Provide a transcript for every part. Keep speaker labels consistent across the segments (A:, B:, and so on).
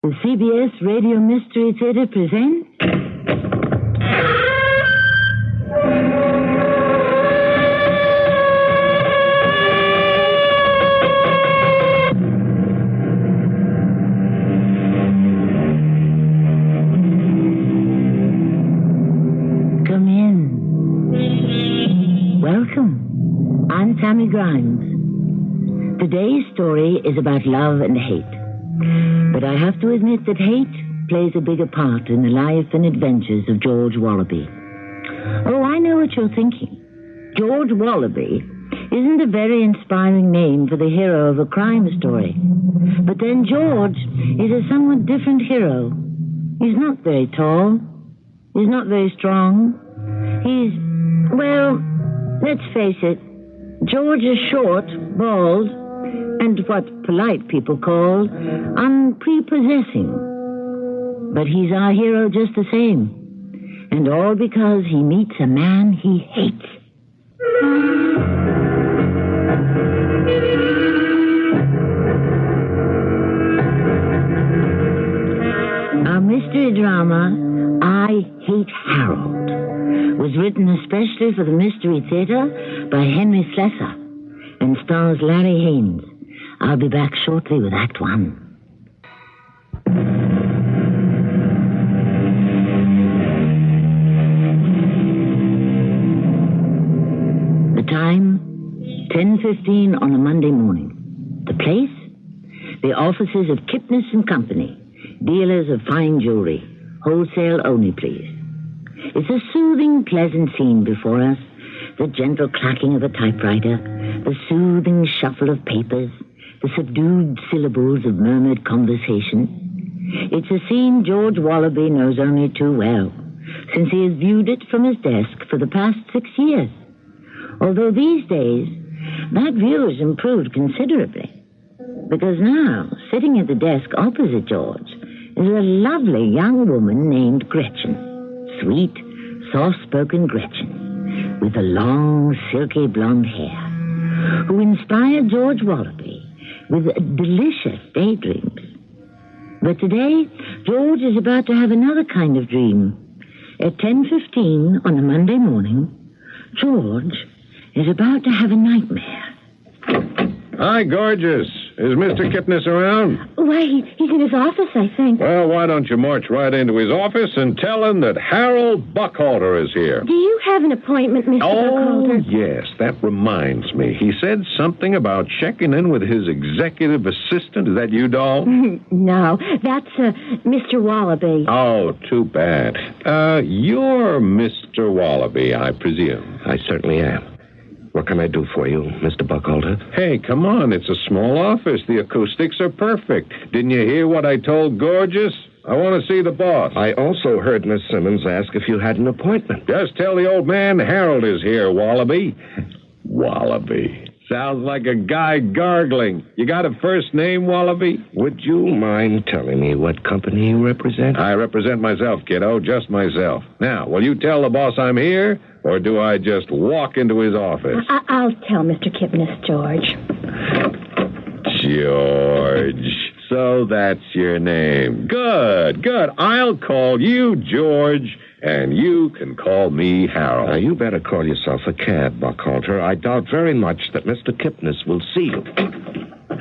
A: The CBS Radio Mystery Theater presents... Come in. Welcome. I'm Tammy Grimes. Today's story is about love and hate. But I have to admit that hate plays a bigger part in the life and adventures of George Wallaby. Oh, I know what you're thinking. George Wallaby isn't a very inspiring name for the hero of a crime story. But then George is a somewhat different hero. He's not very tall. He's not very strong. He's, well, let's face it, George is short, bald, and what polite people call unprepossessing. But he's our hero just the same. And all because he meets a man he hates. Our mystery drama, I Hate Harold, was written especially for the Mystery Theater by Henry Slessor and stars Larry Haynes. I'll be back shortly with Act One. The time, 10:15 on a Monday morning. The place, the offices of Kipnis and Company, dealers of fine jewelry, wholesale only, please. It's a soothing, pleasant scene before us. The gentle clacking of a typewriter, the soothing shuffle of papers, the subdued syllables of murmured conversation. It's a scene George Wallaby knows only too well, since he has viewed it from his desk for the past 6 years. Although these days, that view has improved considerably, because now, sitting at the desk opposite George, is a lovely young woman named Gretchen. Sweet, soft-spoken Gretchen, with the long, silky blonde hair, who inspired George Wallaby with delicious daydreams. But today, George is about to have another kind of dream. At 10:15 on a Monday morning, George is about to have a nightmare.
B: Hi, gorgeous. Is Mr. Kipnis around?
C: Why, he's in his office, I think.
B: Well, why don't you march right into his office and tell him that Harold Buckhalter is here?
C: Do you have an appointment, Mr. Buckhalter?
B: Oh, yes, that reminds me. He said something about checking in with his executive assistant. Is that you, doll?
C: No, that's Mr. Wallaby.
B: Oh, too bad. You're Mr. Wallaby, I presume.
D: I certainly am. What can I do for you, Mr. Buckhalter?
B: Hey, come on. It's a small office. The acoustics are perfect. Didn't you hear what I told Gorgeous? I want to see the boss.
D: I also heard Miss Simmons ask if you had an appointment.
B: Just tell the old man Harold is here, Wallaby. Wallaby. Sounds like a guy gargling. You got a first name, Wallaby?
D: Would you mind telling me what company you represent?
B: I represent myself, kiddo, just myself. Now, will you tell the boss I'm here, or do I just walk into his office?
C: I'll tell Mr. Kipnis, George.
B: George. So that's your name. Good, good. I'll call you George, and you can call me Harold.
D: Now, you better call yourself a cab, Buckhalter. I doubt very much that Mr. Kipnis will see you.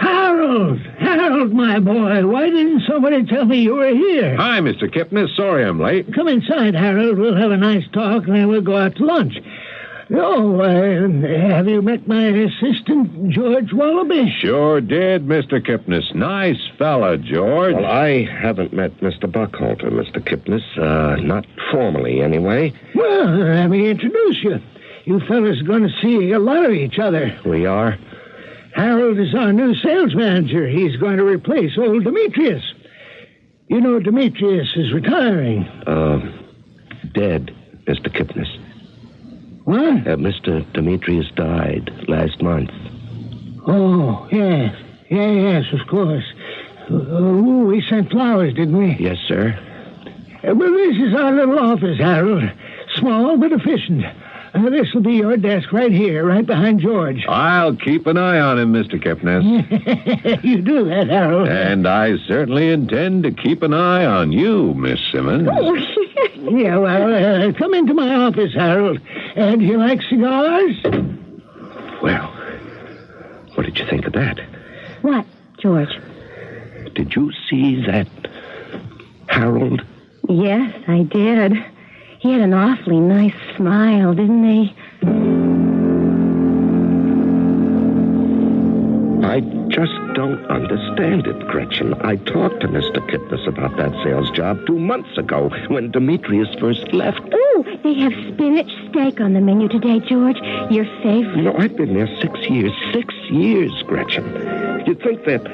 E: Harold, my boy, why didn't somebody tell me you were here?
B: Hi, Mr. Kipnis. Sorry I'm late.
E: Come inside, Harold. We'll have a nice talk, and then we'll go out to lunch. Oh, have you met my assistant, George Wallaby?
B: Sure did, Mr. Kipnis. Nice fella, George.
D: Well, I haven't met Mr. Buckhalter, Mr. Kipnis. Not formally, anyway.
E: Well, let me introduce you. You fellas are going to see a lot of each other.
D: We are?
E: Harold is our new sales manager. He's going to replace old Demetrius. You know Demetrius is retiring.
D: Dead, Mr. Kipnis.
E: What?
D: Mr. Demetrius died last month.
E: Oh, yes. Yes, of course. We sent flowers, didn't we?
D: Yes, sir.
E: Well, this is our little office, Harold. Small but efficient. This will be your desk right here, right behind George.
B: I'll keep an eye on him, Mr. Kipnis.
E: You do that, Harold.
B: And I certainly intend to keep an eye on you, Miss Simmons.
E: Yeah, well, come into my office, Harold. Do you like cigars?
D: Well, what did you think of that?
C: What, George?
D: Did you see that Harold?
C: Yes, I did. He had an awfully nice smile, didn't he?
D: I just don't understand it, Gretchen. I talked to Mr. Kipnis about that sales job 2 months ago when Demetrius first left.
C: Oh, they have spinach steak on the menu today, George. Your favorite.
D: You know, I've been there 6 years. 6 years, Gretchen. You'd think that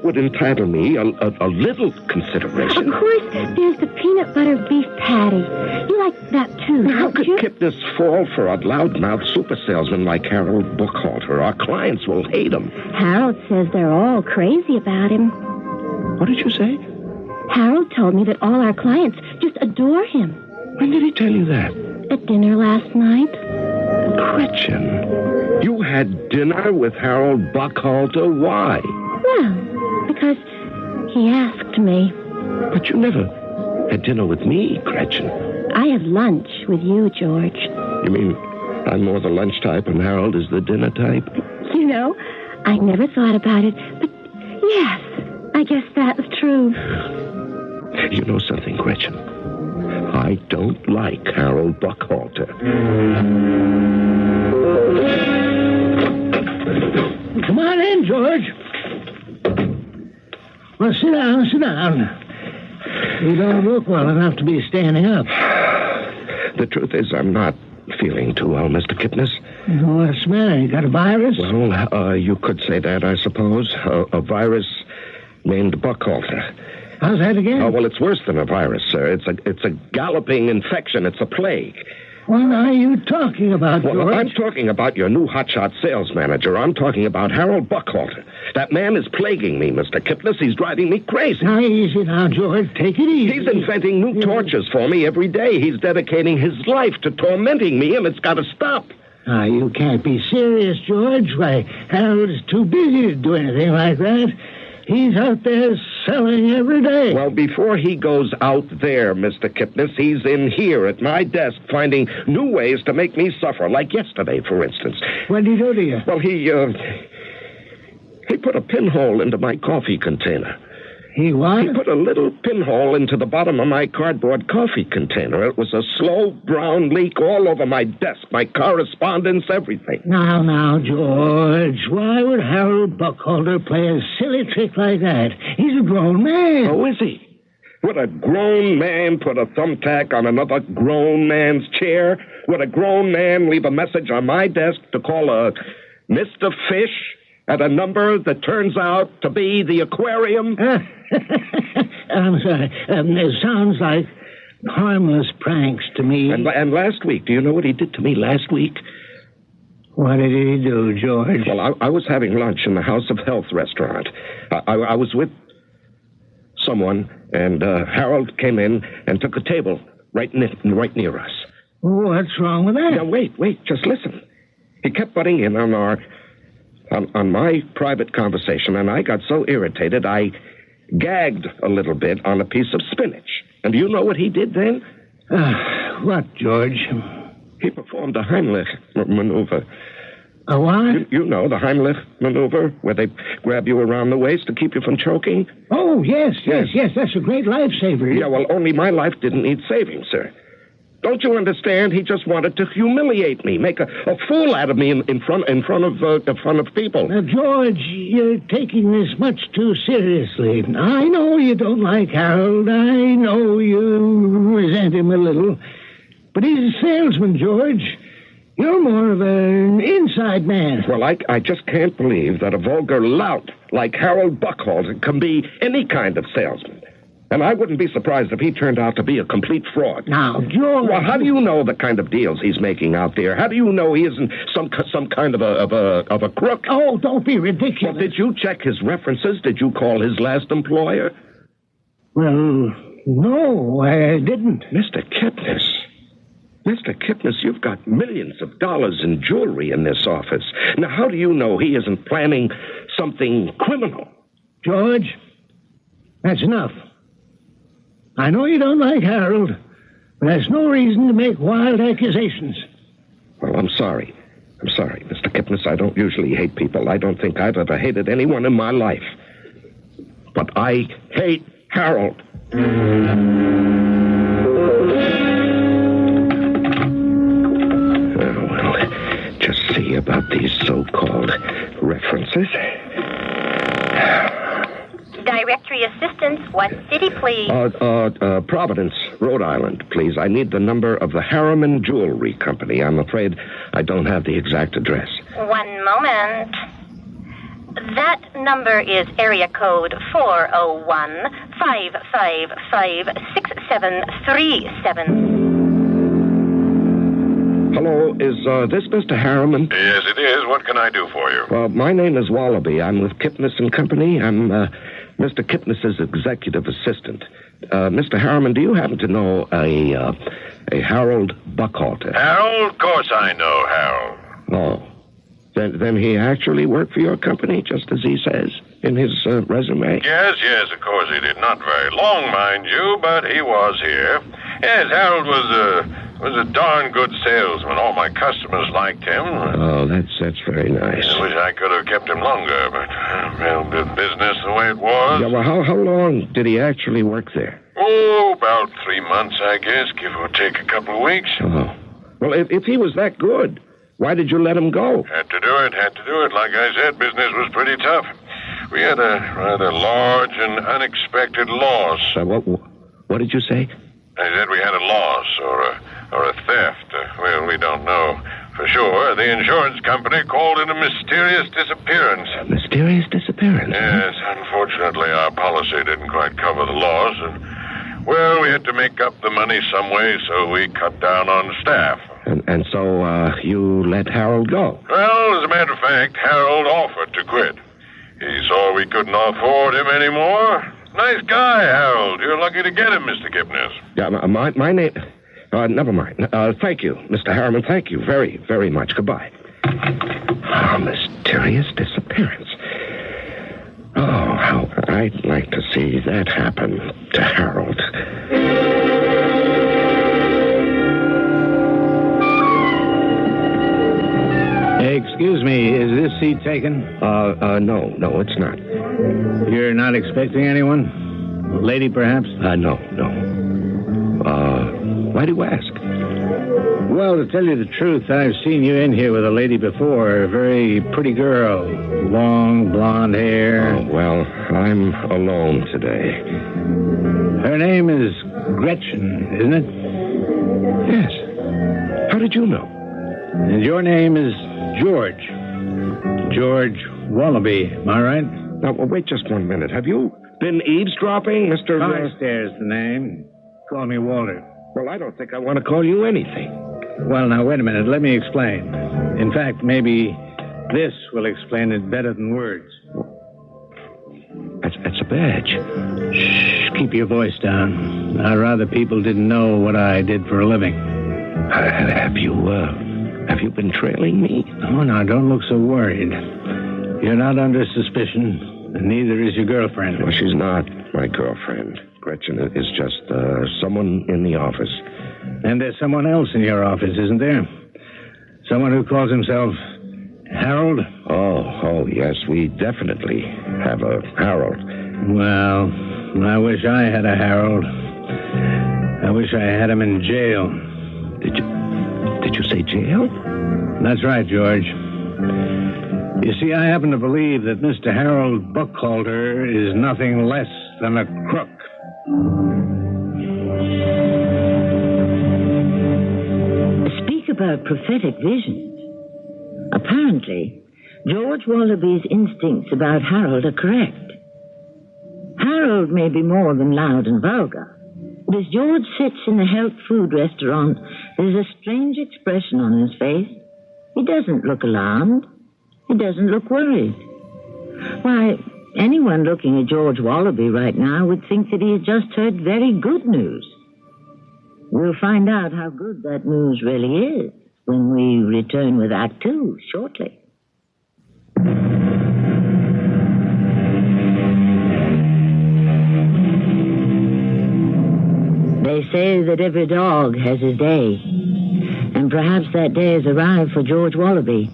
D: would entitle me a little consideration.
C: Of course, there's the peanut butter beef patty. You like that, too,
D: How
C: don't
D: could
C: you?
D: Kipnis fall for a loudmouth super salesman like Harold Buckhalter? Our clients will hate him.
C: Harold says they're all crazy about him.
D: What did you say?
C: Harold told me that all our clients just adore him.
D: When did he tell you that?
C: At dinner last night.
D: Gretchen, you had dinner with Harold Buckhalter. Why?
C: Well, because he asked me.
D: But you never had dinner with me, Gretchen.
C: I had lunch with you, George.
D: You mean I'm more the lunch type and Harold is the dinner type?
C: You know, I never thought about it, but yes, I guess that's true.
D: You know something, Gretchen? I don't like Harold Buckhalter.
E: Come on in, George. Well, sit down, sit down. You don't look well enough to be standing up.
D: The truth is, I'm not feeling too well, Mr. Kipnis.
E: What's the matter? You got a virus?
D: Well, you could say that, I suppose. A virus named Buckhalter.
E: How's that again?
D: Oh, well, it's worse than a virus, sir. It's a galloping infection. It's a plague.
E: What are you talking about, George?
D: Well, I'm talking about your new hotshot sales manager. I'm talking about Harold Buckhalter. That man is plaguing me, Mr. Kipnis. He's driving me crazy.
E: Now, easy now, George. Take it easy.
D: He's inventing new tortures for me every day. He's dedicating his life to tormenting me, and it's got to stop.
E: Now, you can't be serious, George. Why, Harold is too busy to do anything like that. He's out there selling every day.
D: Well, before he goes out there, Mr. Kipnis, he's in here at my desk finding new ways to make me suffer, like yesterday, for instance.
E: What did he do to you?
D: Well, he put a pinhole into my coffee container.
E: He what?
D: He put a little pinhole into the bottom of my cardboard coffee container. It was a slow brown leak all over my desk, my correspondence, everything.
E: Now, George, why would Harold Buckhalter play a silly trick like that? He's a grown man.
D: Oh, is he? Would a grown man put a thumbtack on another grown man's chair? Would a grown man leave a message on my desk to call a Mr. Fish at a number that turns out to be the aquarium?
E: I'm sorry. It sounds like harmless pranks to me.
D: And last week, do you know what he did to me last week?
E: What did he do, George?
D: Well, I was having lunch in the House of Health restaurant. I was with someone, and Harold came in and took a table right near us.
E: What's wrong with that?
D: Now, wait, just listen. He kept butting in on my private conversation, and I got so irritated, I gagged a little bit on a piece of spinach. And do you know what he did then?
E: What, George?
D: He performed a Heimlich maneuver.
E: A what?
D: You know the Heimlich maneuver, where they grab you around the waist to keep you from choking?
E: Oh, yes. That's a great lifesaver.
D: Yeah, well, only my life didn't need saving, sir. Don't you understand? He just wanted to humiliate me, make a fool out of me in front of people.
E: Now, George, you're taking this much too seriously. I know you don't like Harold. I know you resent him a little. But he's a salesman, George. You're more of an inside man.
D: Well, I just can't believe that a vulgar lout like Harold Buckhalter can be any kind of salesman. And I wouldn't be surprised if he turned out to be a complete fraud.
E: Now, George...
D: Well, how do you know the kind of deals he's making out there? How do you know he isn't some kind of a crook?
E: Oh, don't be ridiculous.
D: Well, did you check his references? Did you call his last employer?
E: Well, no, I didn't.
D: Mr. Mr. Kipnis, you've got millions of dollars in jewelry in this office. Now, how do you know he isn't planning something criminal?
E: George, that's enough. I know you don't like Harold, but that's no reason to make wild accusations.
D: Well, I'm sorry. I'm sorry, Mr. Kipnis. I don't usually hate people. I don't think I've ever hated anyone in my life. But I hate Harold. Well, just see about these so-called references.
F: Directory assistance. What city, please?
D: Providence, Rhode Island, please. I need the number of the Harriman Jewelry Company. I'm afraid I don't have the exact address.
F: One moment. That number is area code 401-555-6737.
D: Hello, is this Mr. Harriman?
B: Yes, it is. What can I do for you?
D: My name is Wallaby. I'm with Kipnis and Company. I'm Mr. Kipnis's executive assistant. Mr. Harriman, do you happen to know a Harold Buckhalter?
B: Harold? Of course I know Harold.
D: Oh. Then he actually worked for your company, just as he says in his resume?
B: Yes, of course he did. Not very long, mind you, but he was here. Yes, Harold was a darn good salesman. All my customers liked him.
D: Oh, that's very nice.
B: I wish I could have kept him longer, but, the business the way it was.
D: Yeah, well, how long did he actually work there?
B: Oh, about 3 months, I guess, give or take a couple of weeks.
D: Oh. Well, if he was that good, why did you let him go?
B: Had to do it. Like I said, business was pretty tough. We had a rather large and unexpected loss.
D: What did you say?
B: I said we had a loss or a theft. Well, we don't know for sure. The insurance company called it a mysterious disappearance.
D: A mysterious disappearance?
B: Yes, unfortunately, our policy didn't quite cover the loss. And, well, we had to make up the money some way, so we cut down on staff.
D: And so you let Harold go?
B: Well, as a matter of fact, Harold offered to quit. He saw we couldn't afford him anymore. Nice guy, Harold. You're lucky to get him, Mr. Kipnis.
D: Yeah, my name... never mind. Thank you, Mr. Harriman. Thank you very, very much. Goodbye. Oh, mysterious disappearance. Oh, how I'd like to see that happen to Harold.
E: Excuse me, is this seat taken?
D: No, it's not.
E: You're not expecting anyone? A lady, perhaps?
D: No. Why do you ask?
E: Well, to tell you the truth, I've seen you in here with a lady before. A very pretty girl. Long, blonde hair.
D: Oh, well, I'm alone today.
E: Her name is Gretchen, isn't it?
D: Yes. How did you know?
E: And your name is George. George Wallaby, am I right?
D: Now, wait just 1 minute. Have you been eavesdropping, Mr.
E: Carstairs, the name. Call me Walter.
D: Well, I don't think I want to call you anything.
E: Well, now, wait a minute. Let me explain. In fact, maybe this will explain it better than words.
D: That's a badge.
E: Shh, keep your voice down. I'd rather people didn't know what I did for a living.
D: Have you been trailing me?
E: Oh, now, don't look so worried. You're not under suspicion, and neither is your girlfriend.
D: Well, she's not my girlfriend. Gretchen is just someone in the office.
E: And there's someone else in your office, isn't there? Someone who calls himself Harold?
D: Oh, yes, we definitely have a Harold.
E: Well, I wish I had a Harold. I wish I had him in jail.
D: Did you say jail?
E: That's right, George. You see, I happen to believe that Mr. Harold Buckhalter is nothing less than a crook.
A: Speak about prophetic visions. Apparently, George Wallaby's instincts about Harold are correct. Harold may be more than loud and vulgar, but as George sits in the health food restaurant, there's a strange expression on his face. He doesn't look alarmed. He doesn't look worried. Why, anyone looking at George Wallaby right now would think that he has just heard very good news. We'll find out how good that news really is when we return with Act Two shortly. They say that every dog has his day, and perhaps that day has arrived for George Wallaby.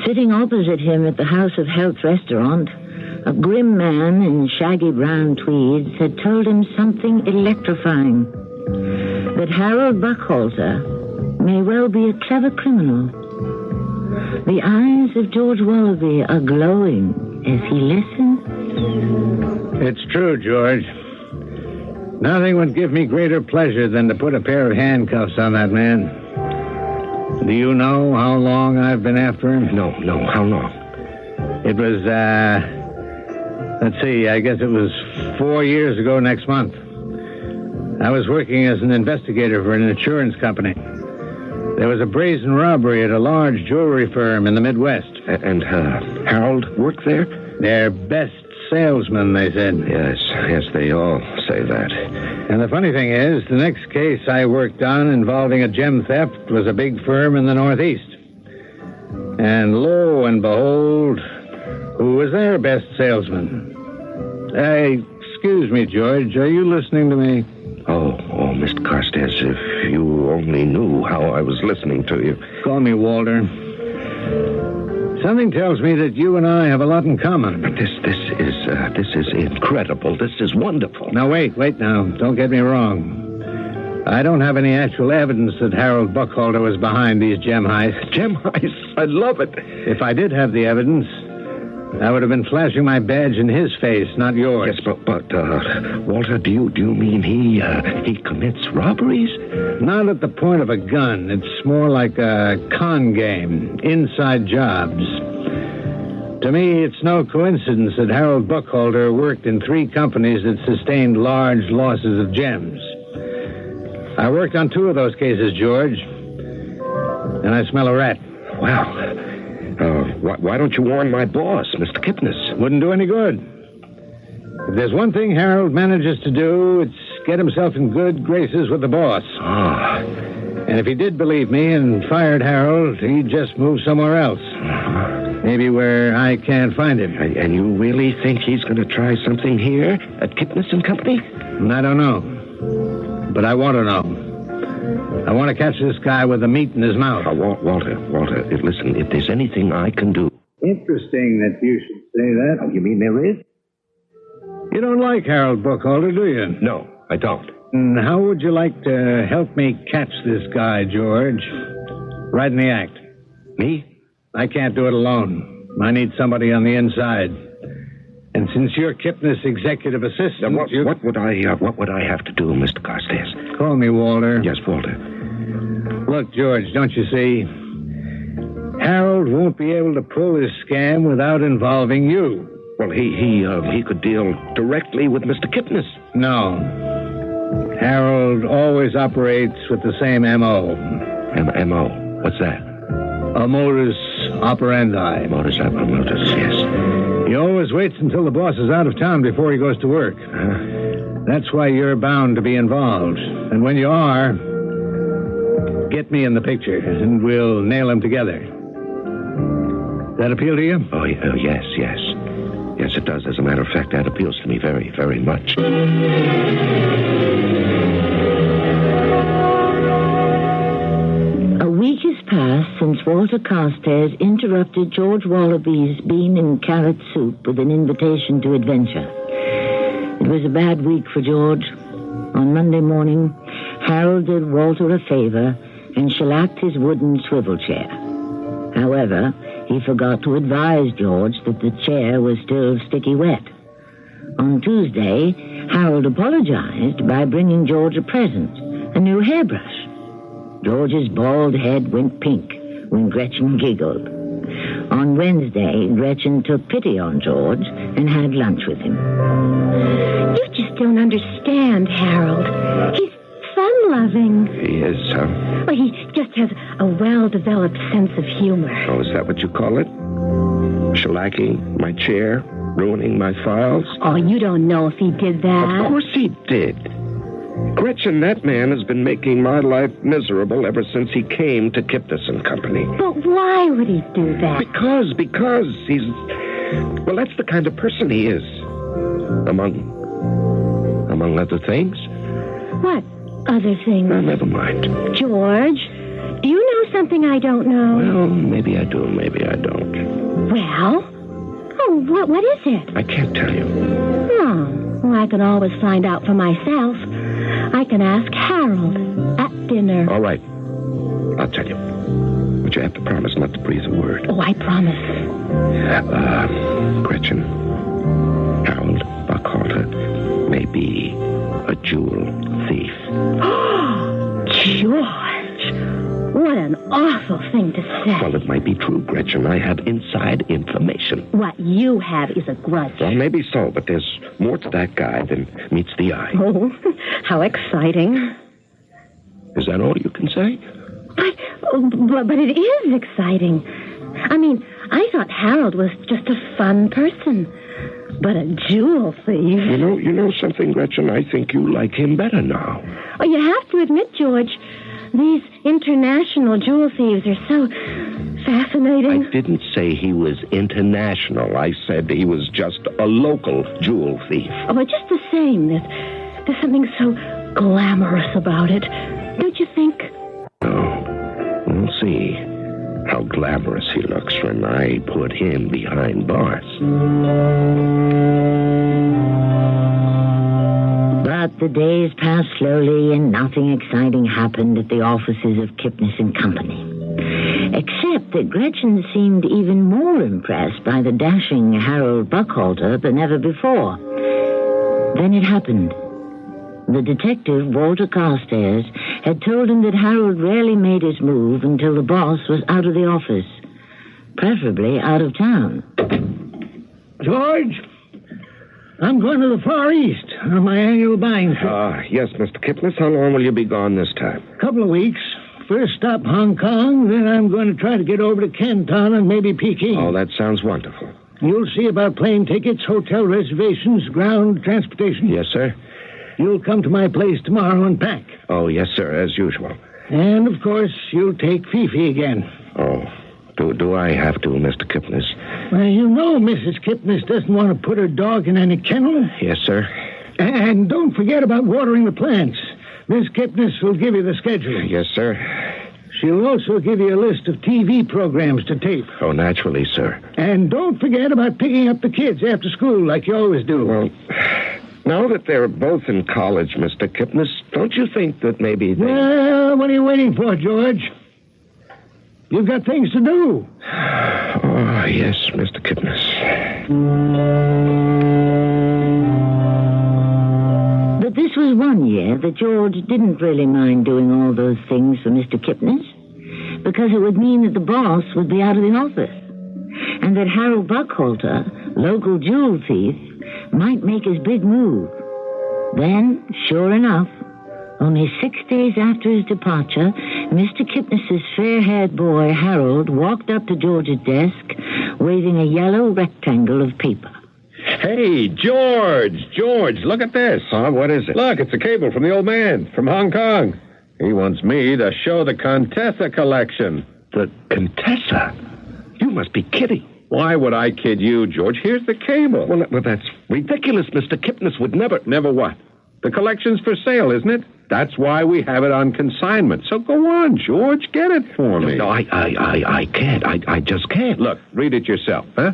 A: Sitting opposite him at the House of Health restaurant, a grim man in shaggy brown tweeds had told him something electrifying, that Harold Buckhalter may well be a clever criminal. The eyes of George Wallaby are glowing as he listens.
E: It's true, George. Nothing would give me greater pleasure than to put a pair of handcuffs on that man. Do you know how long I've been after him?
D: No. How long?
E: It was, let's see, I guess it was 4 years ago next month. I was working as an investigator for an insurance company. There was a brazen robbery at a large jewelry firm in the Midwest.
D: And Harold worked there?
E: Their best salesman, they said.
D: Yes, they all say that.
E: And the funny thing is, the next case I worked on involving a gem theft was a big firm in the Northeast. And lo and behold, who was their best salesman? Excuse me, George, are you listening to me?
D: Oh, Mr. Carstairs, if you only knew how I was listening to you.
E: Call me Walter. Something tells me that you and I have a lot in common.
D: This is incredible. This is wonderful.
E: Now, wait now. Don't get me wrong. I don't have any actual evidence that Harold Buckhalter was behind these gem heists.
D: Gem heists? I love it.
E: If I did have the evidence, I would have been flashing my badge in his face, not yours.
D: Yes, but Walter, do you mean he commits robberies?
E: Not at the point of a gun. It's more like a con game, inside jobs. To me, it's no coincidence that Harold Buckhalter worked in 3 companies that sustained large losses of gems. I worked on 2 of those cases, George, and I smell a rat.
D: Well, why don't you warn my boss, Mr. Kipnis?
E: Wouldn't do any good. If there's one thing Harold manages to do, it's get himself in good graces with the boss.
D: Ah.
E: And if he did believe me and fired Harold, he'd just move somewhere else. Maybe where I can't find him.
D: And you really think he's going to try something here at Kipnis and Company?
E: I don't know. But I want to know. I want to catch this guy with the meat in his mouth.
D: Walter, listen, if there's anything I can do...
E: Interesting that you should say that.
D: Oh, you mean there is?
E: You don't like Harold Buckhalter, do you?
D: No, I don't.
E: And how would you like to help me catch this guy, George? Right in the act.
D: Me?
E: I can't do it alone. I need somebody on the inside. And since you're Kipnis' executive assistant...
D: What would I have to do, Mr. Carstairs?
E: Call me Walter.
D: Yes, Walter.
E: Look, George, don't you see? Harold won't be able to pull his scam without involving you.
D: Well, he could deal directly with Mr. Kipnis.
E: No. Harold always operates with the same M.O.
D: M.O.? What's that?
E: A modus operandi.
D: Modus operandi, yes.
E: He always waits until the boss is out of town before he goes to work. That's why you're bound to be involved. And when you are, get me in the picture, and we'll nail him together. That appeal to you?
D: Oh, yes. Yes, it does. As a matter of fact, that appeals to me very, very much.
A: A week has passed since Walter Carstairs interrupted George Wallaby's bean and carrot soup with an invitation to adventure. It was a bad week for George. On Monday morning, Harold did Walter a favor and shellacked his wooden swivel chair. However, he forgot to advise George that the chair was still sticky wet. On Tuesday, Harold apologized by bringing George a present, a new hairbrush. George's bald head went pink when Gretchen giggled. On Wednesday, Gretchen took pity on George and had lunch with him.
C: You just don't understand, Harold. He's fun-loving.
D: He is,
C: Well, he just has a well-developed sense of humor.
D: Oh, is that what you call it? Shellacking my chair? Ruining my files?
C: Oh, you don't know if he did that.
D: Of course he did. Gretchen, that man has been making my life miserable ever since he came to Kipnis and Company.
C: But why would he do that?
D: Because he's... Well, that's the kind of person he is. Among other things.
C: What other things?
D: Well, never mind.
C: George, do you know something I don't know?
D: Well, maybe I do, maybe I don't.
C: Well? Oh, what is it?
D: I can't tell you.
C: Oh, well, I can always find out for myself. I can ask Harold at dinner.
D: All right. I'll tell you. But you have to promise not to breathe a word.
C: Oh, I promise.
D: Gretchen, Harold Buckhalter may be a jewel thief.
C: George, what an awful thing to say.
D: Well, it might be true, Gretchen. I have inside information.
C: What you have is a grudge.
D: Well, maybe so, but there's more to that guy than meets the eye.
C: Oh, how exciting.
D: Is that all you can say?
C: But it is exciting. I mean, I thought Harold was just a fun person. But a jewel thief.
D: You know something, Gretchen? I think you like him better now.
C: Oh, you have to admit, George, these international jewel thieves are so fascinating.
D: I didn't say he was international. I said he was just a local jewel thief.
C: Oh, but just the same, there's something so glamorous about it. Don't you think?
D: Oh, we'll see how glamorous he looks when I put him behind bars.
A: But the days passed slowly and nothing exciting happened at the offices of Kipnis and Company. Except that Gretchen seemed even more impressed by the dashing Harold Buckhalter than ever before. Then it happened. The detective, Walter Carstairs, had told him that Harold rarely made his move until the boss was out of the office, preferably out of town.
E: George, I'm going to the Far East on my annual buying trip.
D: Yes, Mr. Kipnis. How long will you be gone this time?
E: A couple of weeks. First stop Hong Kong, then I'm going to try to get over to Canton and maybe Peking.
D: Oh, that sounds wonderful.
E: You'll see about plane tickets, hotel reservations, ground transportation.
D: Yes, sir.
E: You'll come to my place tomorrow and pack.
D: Oh, yes, sir, as usual.
E: And, of course, you'll take Fifi again.
D: Oh, do I have to, Mr. Kipnis?
E: Well, you know Mrs. Kipnis doesn't want to put her dog in any kennel.
D: Yes, sir.
E: And don't forget about watering the plants. Miss Kipnis will give you the schedule.
D: Yes, sir.
E: She'll also give you a list of TV programs to tape.
D: Oh, naturally, sir.
E: And don't forget about picking up the kids after school like you always do.
D: Well, now that they're both in college, Mr. Kipnis, don't you think that maybe they...
E: Well, what are you waiting for, George? You've got things to do.
D: Oh, yes, Mr. Kipnis.
A: But this was one year that George didn't really mind doing all those things for Mr. Kipnis, because it would mean that the boss would be out of the office, and that Harold Buckhalter, local jewel thief, might make his big move. Then, sure enough, only 6 days after his departure, Mr. Kipnis's fair-haired boy, Harold, walked up to George's desk, waving a yellow rectangle of paper.
B: Hey, George, look at this.
D: Huh? What is it?
B: Look, it's a cable from the old man from Hong Kong. He wants me to show the Contessa collection.
D: The Contessa? You must be kidding.
B: Why would I kid you, George? Here's the cable.
D: Well, that's ridiculous. Mr. Kipnis would never...
B: Never what? The collection's for sale, isn't it? That's why we have it on consignment. So go on, George. Get it for me.
D: No, I can't. I just can't.
B: Look, read it yourself, huh?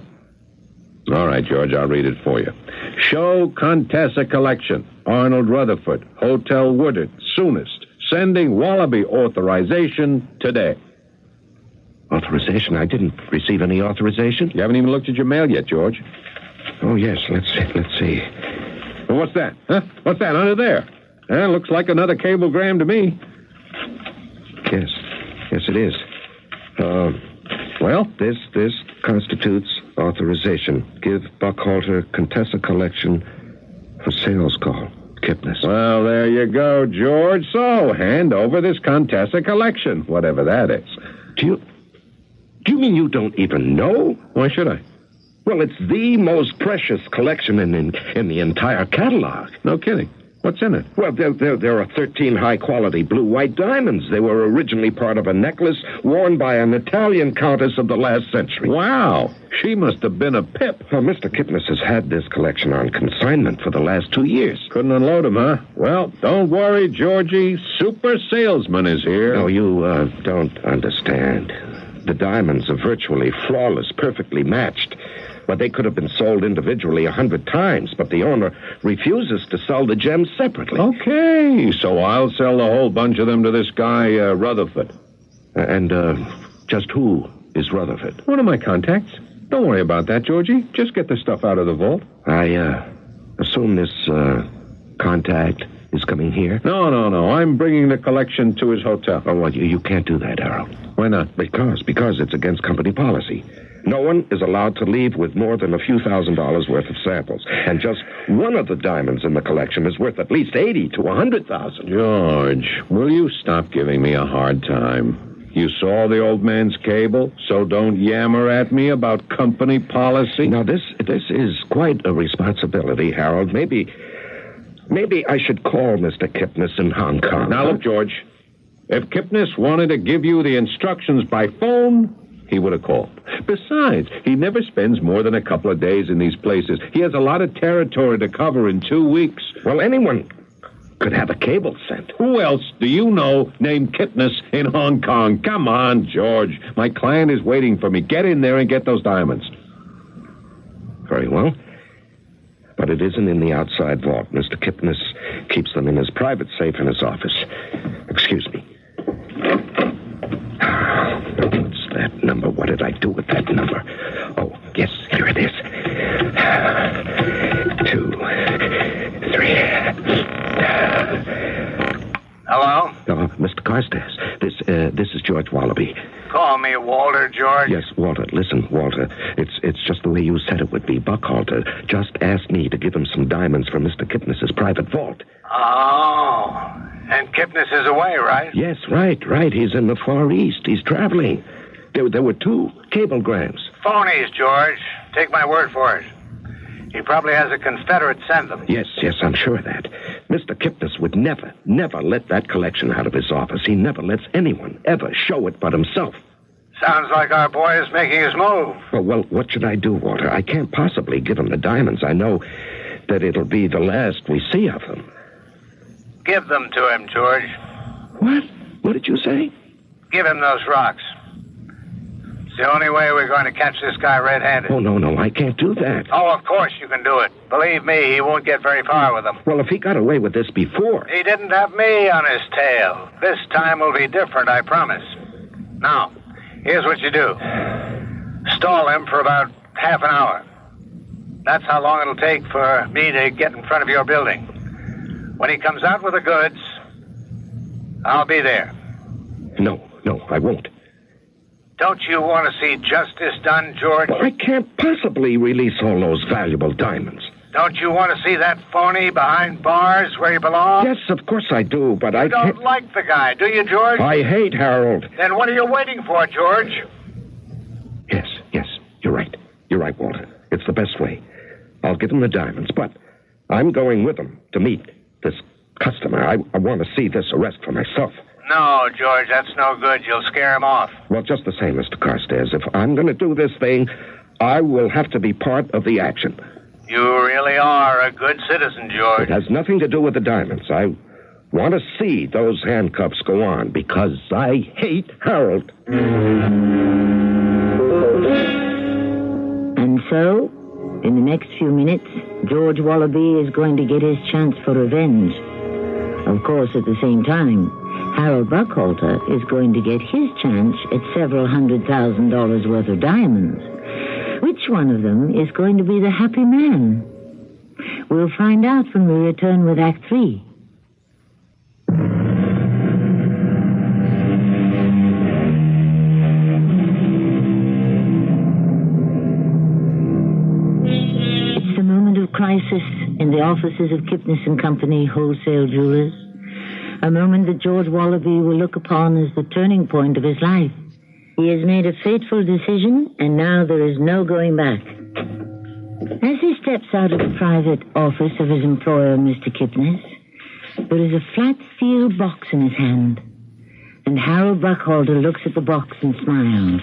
B: All right, George, I'll read it for you. Show Contessa collection. Arnold Rutherford, Hotel Woodard, soonest. Sending Wallaby authorization today.
D: Authorization? I didn't receive any authorization.
B: You haven't even looked at your mail yet, George.
D: Oh, yes. Let's see.
B: Well, what's that? Huh? What's that under there? Looks like another cablegram to me.
D: Yes, it is. Well, this constitutes authorization. Give Buckhalter Contessa collection for sales call. Kipnis.
B: Well, there you go, George. So, hand over this Contessa collection, whatever that is.
D: Do you mean you don't even know?
B: Why should I?
D: Well, it's the most precious collection in the entire catalog.
B: No kidding. What's in it?
D: Well, there are 13 high-quality blue-white diamonds. They were originally part of a necklace worn by an Italian countess of the last century.
B: Wow. She must have been a pip.
D: Well, Mr. Kipnis has had this collection on consignment for the last 2 years.
B: Couldn't unload them, huh? Well, don't worry, Georgie. Super salesman is here.
D: No, you don't understand. The diamonds are virtually flawless, perfectly matched. But they could have been sold individually 100 times, but the owner refuses to sell the gems separately.
B: Okay, so I'll sell a whole bunch of them to this guy, Rutherford.
D: And just who is Rutherford?
B: One of my contacts. Don't worry about that, Georgie. Just get the stuff out of the vault.
D: I assume this contact is coming here?
B: No. I'm bringing the collection to his hotel.
D: Oh, well, you can't do that, Harold.
B: Why not?
D: Because it's against company policy. No one is allowed to leave with more than a few $1,000s worth of samples. And just one of the diamonds in the collection is worth at least $80,000 to $100,000.
B: George, will you stop giving me a hard time? You saw the old man's cable, so don't yammer at me about company policy.
D: Now, this is quite a responsibility, Harold. Maybe I should call Mr. Kipnis in Hong Kong.
B: Now, look, George, if Kipnis wanted to give you the instructions by phone, he would have called. Besides, he never spends more than a couple of days in these places. He has a lot of territory to cover in 2 weeks.
D: Well, anyone could have a cable sent.
B: Who else do you know named Kipnis in Hong Kong? Come on, George. My client is waiting for me. Get in there and get those diamonds.
D: Very well. But it isn't in the outside vault. Mr. Kipnis keeps them in his private safe in his office. Excuse me. What's that number? What did I do with that number? Oh, yes, here it is. 2, 3.
G: Hello?
D: Mr. Carstairs, this is George Wallaby.
G: Call me Walter, George.
D: Yes, Walter. Listen, Walter. It's just the way you said it would be. Buckhalter just asked me to give him some diamonds from Mr. Kipnis's private vault.
G: Oh, and Kipnis is away, right?
D: Yes, right. He's in the Far East. He's traveling. There were 2 cablegrams.
G: Phonies, George. Take my word for it. He probably has a Confederate send them.
D: Yes, I'm sure of that. Mr. Kipnis would never let that collection out of his office. He never lets anyone ever show it but himself.
G: Sounds like our boy is making his move.
D: Well, what should I do, Walter? I can't possibly give him the diamonds. I know that it'll be the last we see of them.
G: Give them to him, George.
D: What? What did you say?
G: Give him those rocks. It's the only way we're going to catch this guy red-handed.
D: Oh, no, I can't do that.
G: Oh, of course you can do it. Believe me, he won't get very far with them.
D: Well, if he got away with this before...
G: He didn't have me on his tail. This time will be different, I promise. Now, here's what you do. Stall him for about half an hour. That's how long it'll take for me to get in front of your building. When he comes out with the goods, I'll be there.
D: No, I won't.
G: Don't you want to see justice done, George?
D: Well, I can't possibly release all those valuable diamonds.
G: Don't you want to see that phony behind bars where he belongs?
D: Yes, of course I do, but I
G: You don't
D: can't...
G: like the guy, do you, George?
D: I hate Harold.
G: Then what are you waiting for, George?
D: Yes, you're right. You're right, Walter. It's the best way. I'll give him the diamonds, but I'm going with him to meet this customer. I want to see this arrest for myself.
G: No, George, that's no good. You'll scare him off.
D: Well, just the same, Mr. Carstairs, if I'm going to do this thing, I will have to be part of the action.
G: You really are a good citizen, George.
D: It has nothing to do with the diamonds. I want to see those handcuffs go on because I hate Harold.
A: And so, in the next few minutes, George Wallaby is going to get his chance for revenge. Of course, at the same time, Harold Buckhalter is going to get his chance at several $100,000 worth of diamonds. Which one of them is going to be the happy man? We'll find out when we return with Act 3. It's the moment of crisis in the offices of Kipnis & Company Wholesale Jewelers. A moment that George Wallaby will look upon as the turning point of his life. He has made a fateful decision, and now there is no going back. As he steps out of the private office of his employer, Mr. Kipnis, there is a flat steel box in his hand. And Harold Buckhalter looks at the box and smiles.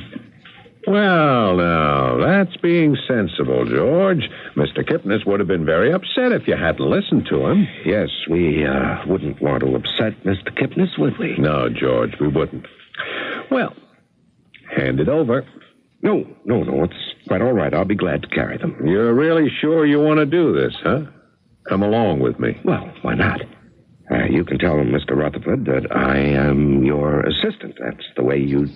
B: Well, now, that's being sensible, George. Mr. Kipnis would have been very upset if you hadn't listened to him.
D: Yes, we wouldn't want to upset Mr. Kipnis, would we?
B: No, George, we wouldn't. Well, hand it over.
D: No, it's quite all right. I'll be glad to carry them.
B: You're really sure you want to do this, huh? Come along with me.
D: Well, why not? You can tell Mr. Rutherford that I am your assistant. That's the way you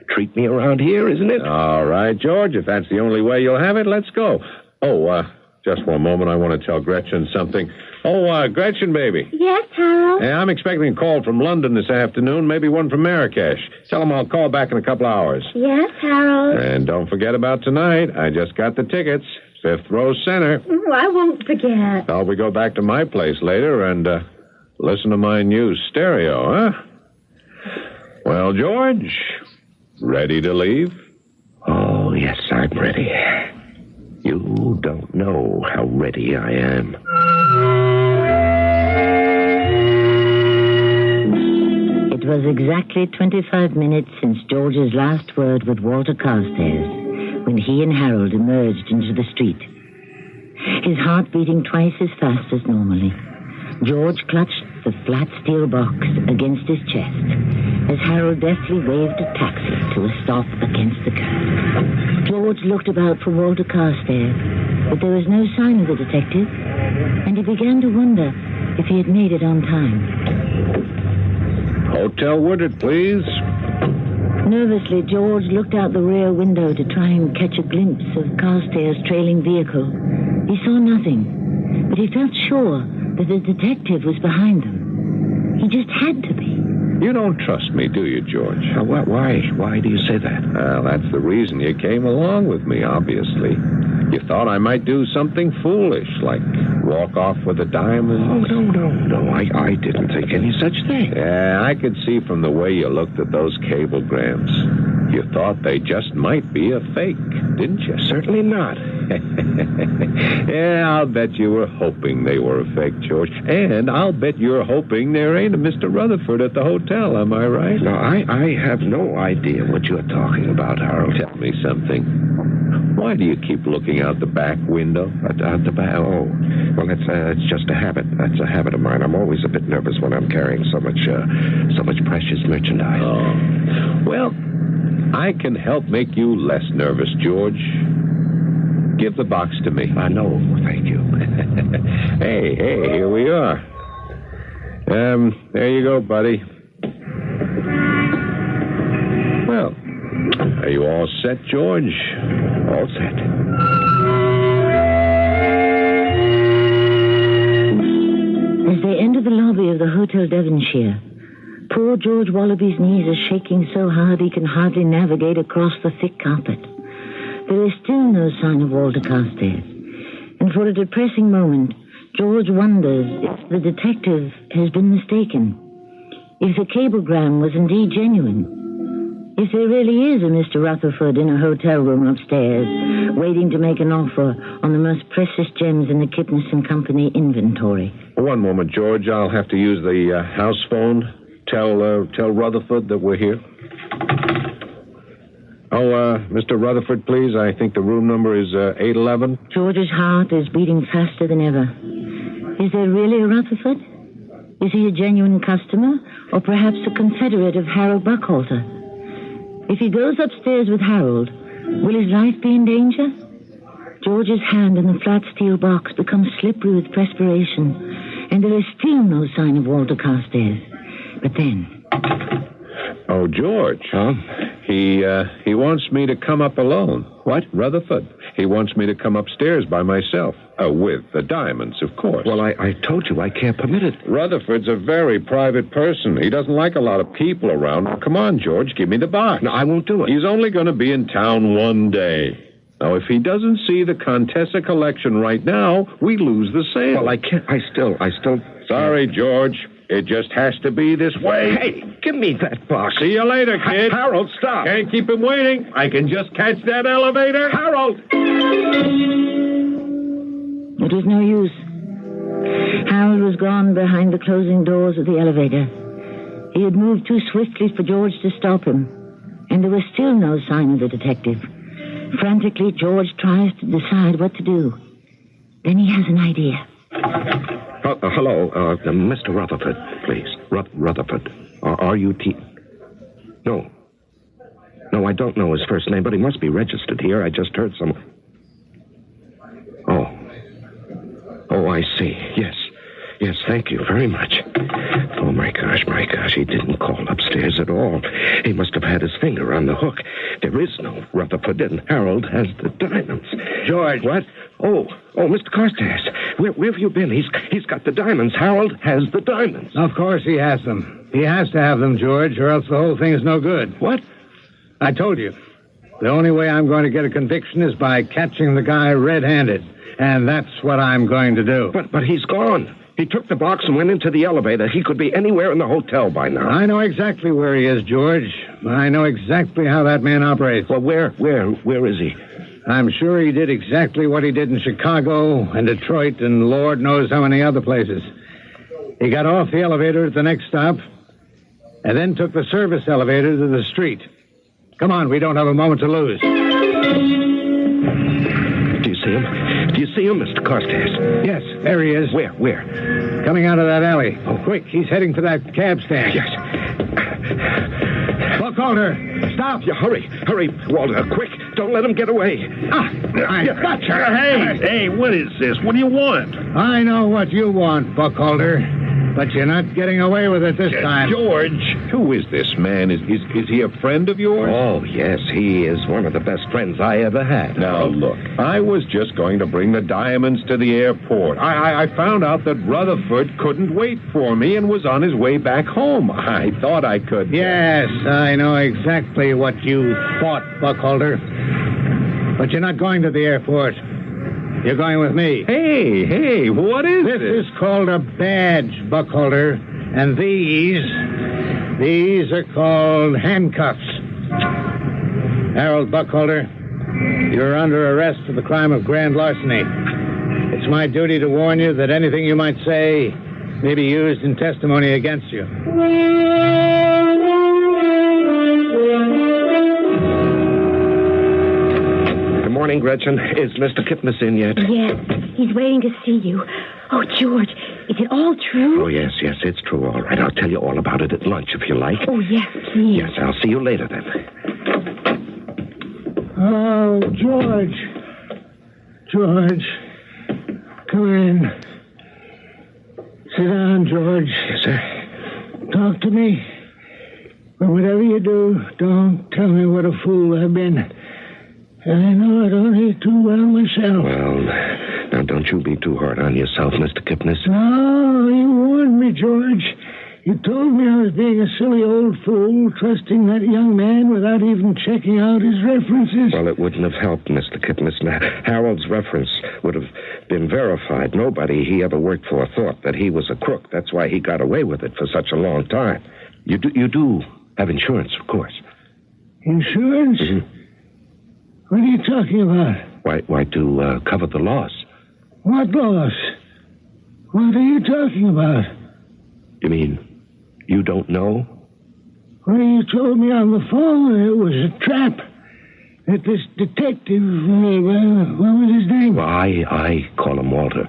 D: treat me around here, isn't it?
B: All right, George. If that's the only way you'll have it, let's go. Oh, just one moment. I want to tell Gretchen something. Oh, Gretchen, baby.
C: Yes, Harold?
B: Hey, I'm expecting a call from London this afternoon, maybe one from Marrakesh. Tell them I'll call back in a couple hours.
C: Yes, Harold?
B: And don't forget about tonight. I just got the tickets. 5th row center.
C: Oh, I won't forget.
B: I'll we go back to my place later and listen to my new stereo, huh? Well, George, ready to leave?
D: Oh, yes, I'm ready. You don't know how ready I am.
A: It was exactly 25 minutes since George's last word with Walter Carstairs when he and Harold emerged into the street. His heart beating twice as fast as normally. George clutched the flat steel box against his chest as Harold deftly waved a taxi to a stop against the curb. George looked about for Walter Carstairs, but there was no sign of the detective, and he began to wonder if he had made it on time.
B: Hotel Woodard, please.
A: Nervously, George looked out the rear window to try and catch a glimpse of Carstairs' trailing vehicle. He saw nothing, but he felt sure that the detective was behind them. He just had to be.
B: You don't trust me, do you, George?
D: Why? Why do you say that?
B: Well, that's the reason you came along with me, obviously. You thought I might do something foolish, like walk off with a diamond.
D: Oh, no. I didn't think any such thing.
B: Yeah, I could see from the way you looked at those cablegrams. You thought they just might be a fake, didn't you?
D: Certainly not.
B: Yeah, I'll bet you were hoping they were a fake, George. And I'll bet you're hoping there ain't a Mr. Rutherford at the hotel, am I right?
D: No, I have no idea what you're talking about, Harold.
B: Tell me something. Why do you keep looking out the back window?
D: Out the back? Oh, well, it's just a habit. That's a habit of mine. I'm always a bit nervous when I'm carrying so much precious merchandise.
B: Oh, well, I can help make you less nervous, George. Give the box to me.
D: No, thank you.
B: Hey, here we are. There you go, buddy. Well, are you all set, George?
D: All set.
A: As they entered the lobby of the Hotel Devonshire, poor George Wallaby's knees are shaking so hard he can hardly navigate across the thick carpet. There is still no sign of Walter Carstairs, and for a depressing moment, George wonders if the detective has been mistaken, if the cablegram was indeed genuine, if there really is a Mr. Rutherford in a hotel room upstairs, waiting to make an offer on the most precious gems in the Kipnis and Company inventory.
B: One moment, George. I'll have to use the house phone. Tell Rutherford that we're here. Oh, Mr. Rutherford, please. I think the room number is 811.
A: George's heart is beating faster than ever. Is there really a Rutherford? Is he a genuine customer, or perhaps a confederate of Harold Buckhalter? If he goes upstairs with Harold, will his life be in danger? George's hand in the flat steel box becomes slippery with perspiration, and there is still no sign of Walter Carstairs. But then...
B: Oh, George. Huh? He wants me to come up alone. What? Rutherford. He wants me to come upstairs by myself. With the diamonds, of course.
D: Well, I told you I can't permit it.
B: Rutherford's a very private person. He doesn't like a lot of people around. Now, come on, George, give me the box.
D: No, I won't do it.
B: He's only going to be in town one day. Now, if he doesn't see the Contessa collection right now, we lose the sale.
D: Well, I can't. I still...
B: Sorry, George. It just has to be this way.
D: Hey, give me that box.
B: See you later, kid.
D: Harold, stop.
B: Can't keep him waiting. I can just catch that elevator.
D: Harold!
A: It was no use. Harold was gone behind the closing doors of the elevator. He had moved too swiftly for George to stop him, and there was still no sign of the detective. Frantically, George tries to decide what to do. Then he has an idea.
D: Hello, Mr. Rutherford, please. Rutherford. Are you No. No, I don't know his first name, but he must be registered here. I just heard some... Oh, I see. Yes, thank you very much. Oh, my gosh, he didn't call upstairs at all. He must have had his finger on the hook. There is no Rutherford, and Harold has the diamonds.
E: George.
D: What? Oh, Mr. Carstairs. Where have you been? He's got the diamonds. Harold has the diamonds.
E: Of course he has them. He has to have them, George, or else the whole thing is no good.
D: What?
E: I told you. The only way I'm going to get a conviction is by catching the guy red-handed. And that's what I'm going to do.
D: But he's gone. He took the box and went into the elevator. He could be anywhere in the hotel by now.
E: I know exactly where he is, George. I know exactly how that man operates.
D: Well, where is he?
E: I'm sure he did exactly what he did in Chicago and Detroit and Lord knows how many other places. He got off the elevator at the next stop and then took the service elevator to the street. Come on, we don't have a moment to lose.
D: Do you see him? Do you see him, Mr. Carstairs?
E: Yes, there he is.
D: Where?
E: Coming out of that alley. Oh, quick, he's heading for that cab stand.
D: Yes.
E: Buckholder, stop.
D: Yeah, hurry, Walter, quick. Don't let him get away.
E: I gotcha.
B: Hey, what is this? What do you want?
E: I know what you want, Buckholder. But you're not getting away with it this time.
B: George, who is this man? Is he a friend of yours?
D: Oh, yes, he is one of the best friends I ever had.
B: Now, look, I was just going to bring the diamonds to the airport. I found out that Rutherford couldn't wait for me and was on his way back home. I thought I could.
E: Yes, I know exactly what you thought, Buckholder. But you're not going to the airport. You're going with me.
B: Hey, what is this?
E: This is called a badge, Buckholder. And these are called handcuffs. Harold Buckholder, you're under arrest for the crime of grand larceny. It's my duty to warn you that anything you might say may be used in testimony against you.
D: Morning, Gretchen. Is Mr. Kipnis in yet?
C: Yes, he's waiting to see you. Oh, George, is it all true?
D: Oh, yes, it's true. All right, I'll tell you all about it at lunch if you like.
C: Oh, yes, please.
D: Yes, I'll see you later then.
E: Oh, George. Come in. Sit down, George.
D: Yes, sir.
E: Talk to me. But whatever you do, don't tell me what a fool I've been. I know it only too well myself.
D: Well, now don't you be too hard on yourself, Mr. Kipnis.
E: No, you warned me, George. You told me I was being a silly old fool, trusting that young man without even checking out his references.
D: Well, it wouldn't have helped, Mr. Kipnis. Now, Harold's reference would have been verified. Nobody he ever worked for thought that he was a crook. That's why he got away with it for such a long time. You do have insurance, of course.
E: Insurance?
D: Mm-hmm.
E: What are you talking about?
D: Why, to cover the loss.
E: What loss? What are you talking about?
D: You mean you don't know?
E: Well, you told me on the phone it was a trap. That this detective, what was his name?
D: Well, I call him Walter.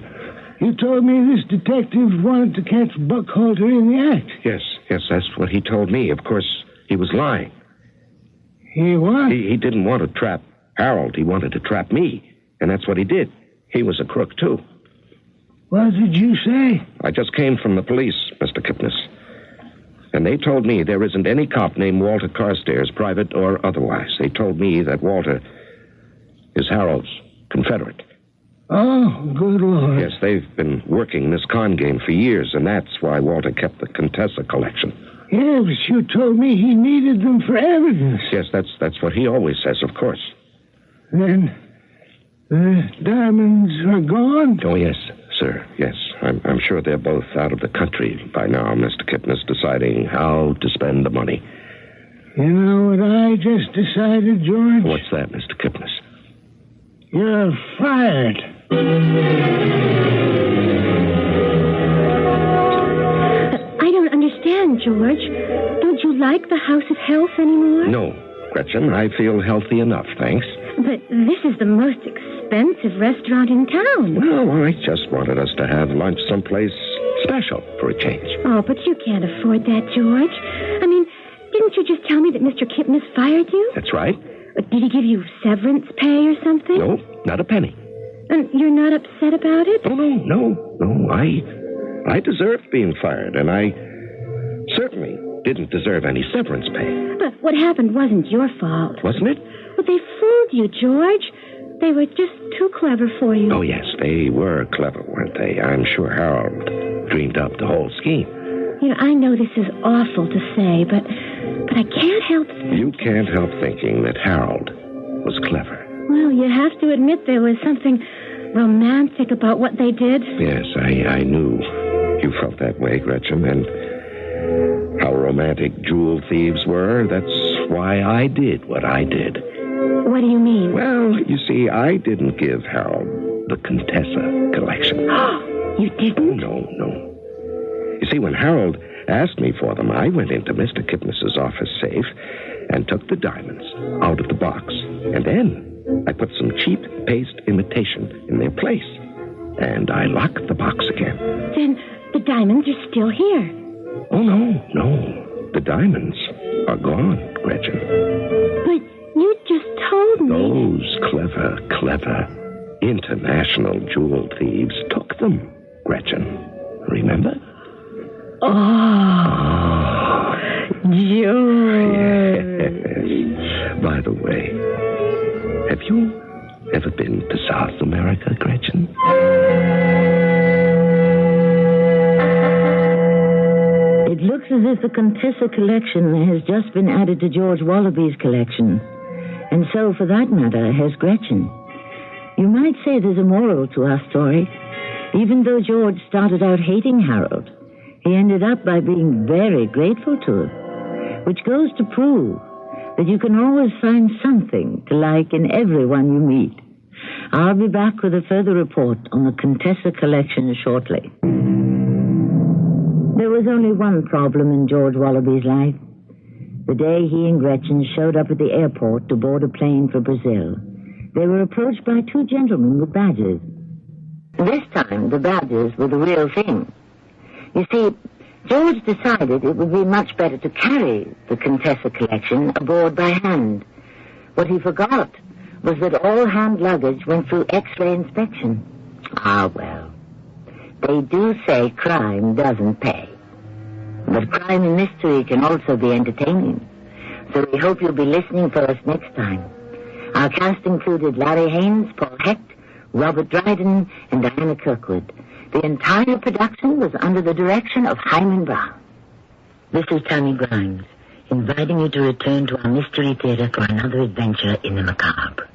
E: You told me this detective wanted to catch Buckholder in the act.
D: Yes, that's what he told me. Of course, he was lying.
E: He what?
D: He didn't want to trap Harold. He wanted to trap me. And that's what he did. He was a crook, too.
E: What did you say?
D: I just came from the police, Mr. Kipnis. And they told me there isn't any cop named Walter Carstairs, private or otherwise. They told me that Walter is Harold's Confederate.
E: Oh, good Lord.
D: Yes, they've been working this con game for years, and that's why Walter kept the Contessa collection.
E: Yeah, but you told me he needed them for evidence.
D: Yes, that's what he always says, of course.
E: Then the diamonds are gone?
D: Oh, yes, sir, yes. I'm sure they're both out of the country by now, Mr. Kipnis, deciding how to spend the money.
E: You know what I just decided, George?
D: What's that, Mr. Kipnis?
E: You're fired.
C: George. Don't you like the House of Health anymore?
D: No, Gretchen, I feel healthy enough, thanks.
C: But this is the most expensive restaurant in town.
D: No, I just wanted us to have lunch someplace special for a change.
C: Oh, but you can't afford that, George. I mean, didn't you just tell me that Mr. Kipnis fired you?
D: That's right.
C: Did he give you severance pay or something?
D: No, not a penny.
C: And you're not upset about it?
D: Oh, no. I deserved being fired, and I certainly didn't deserve any severance pay.
C: But what happened wasn't your fault.
D: Wasn't it?
C: Well, they fooled you, George. They were just too clever for you.
D: Oh, yes, they were clever, weren't they? I'm sure Harold dreamed up the whole scheme.
C: You know, I know this is awful to say, but I can't help...
D: You can't help thinking that Harold was clever.
C: Well, you have to admit there was something romantic about what they did.
D: Yes, I knew you felt that way, Gretchen, and how romantic jewel thieves were. That's why I did what I did.
C: What do you mean?
D: Well, you see, I didn't give Harold the Contessa collection.
C: You didn't?
D: No. You see, when Harold asked me for them, I went into Mr. Kipnis's office safe and took the diamonds out of the box. And then I put some cheap paste imitation in their place. And I locked the box again.
C: Then the diamonds are still here.
D: Oh, no. The diamonds are gone, Gretchen.
C: But you just told me...
D: Those clever international jewel thieves took them, Gretchen. Remember?
C: Oh, George.
D: Yes. By the way, have you ever been to South America, Gretchen?
A: It looks as if the Contessa collection has just been added to George Wallaby's collection. And so, for that matter, has Gretchen. You might say there's a moral to our story. Even though George started out hating Harold, he ended up by being very grateful to him, which goes to prove that you can always find something to like in everyone you meet. I'll be back with a further report on the Contessa collection shortly. There was only one problem in George Wallaby's life. The day he and Gretchen showed up at the airport to board a plane for Brazil, they were approached by two gentlemen with badges. This time, the badges were the real thing. You see, George decided it would be much better to carry the Contessa collection aboard by hand. What he forgot was that all hand luggage went through X-ray inspection. Ah, well, they do say crime doesn't pay. But crime and mystery can also be entertaining. So we hope you'll be listening for us next time. Our cast included Larry Haynes, Paul Hecht, Robert Dryden, and Diana Kirkwood. The entire production was under the direction of Hyman Brown. This is Tammy Grimes, inviting you to return to our Mystery Theater for another adventure in the macabre.